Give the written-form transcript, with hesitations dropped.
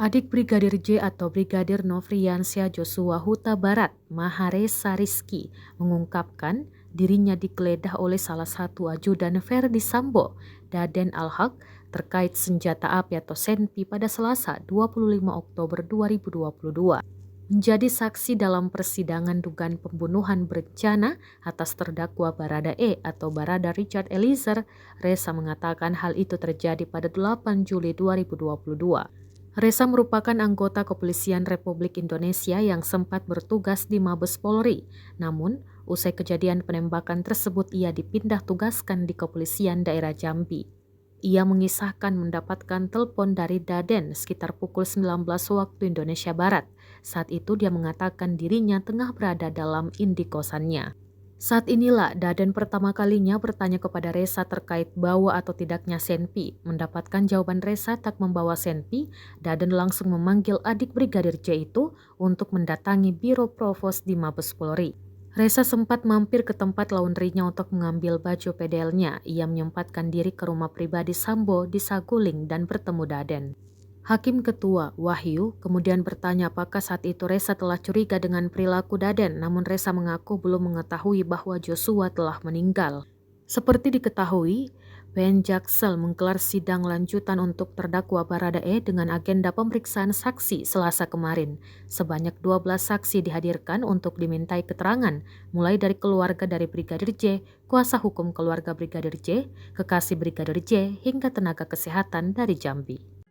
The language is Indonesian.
Adik Brigadir J atau Brigadir Nofriansyah Joshua Huta Barat, Maharesa Rizky, mengungkapkan dirinya digeledah oleh salah satu ajudan Verdi Sambo, Daden Al-Haq, terkait senjata api atau senpi pada Selasa 25 Oktober 2022. Menjadi saksi dalam persidangan dugaan pembunuhan berencana atas terdakwa Barada E atau Barada Richard Eliezer, Reza mengatakan hal itu terjadi pada 8 Juli 2022. Reza merupakan anggota Kepolisian Republik Indonesia yang sempat bertugas di Mabes Polri. Namun, usai kejadian penembakan tersebut ia dipindah tugaskan di Kepolisian Daerah Jambi. Ia mengisahkan mendapatkan telepon dari Daden sekitar pukul 19 waktu Indonesia Barat. Saat itu dia mengatakan dirinya tengah berada dalam indikosannya. Saat inilah Daden pertama kalinya bertanya kepada Reza terkait bawa atau tidaknya senpi. Mendapatkan jawaban Reza tak membawa senpi, Daden langsung memanggil adik Brigadir J itu untuk mendatangi Biro Provos di Mabes Polri. Reza sempat mampir ke tempat laundrynya untuk mengambil baju PDL-nya. Ia menyempatkan diri ke rumah pribadi Sambo di Saguling dan bertemu Daden. Hakim Ketua Wahyu kemudian bertanya apakah saat itu Reza telah curiga dengan perilaku Daden, namun Reza mengaku belum mengetahui bahwa Joshua telah meninggal. Seperti diketahui, PN Jaksel menggelar sidang lanjutan untuk terdakwa Barada E dengan agenda pemeriksaan saksi Selasa kemarin. Sebanyak 12 saksi dihadirkan untuk dimintai keterangan, mulai dari keluarga dari Brigadir J, kuasa hukum keluarga Brigadir J, kekasih Brigadir J, hingga tenaga kesehatan dari Jambi.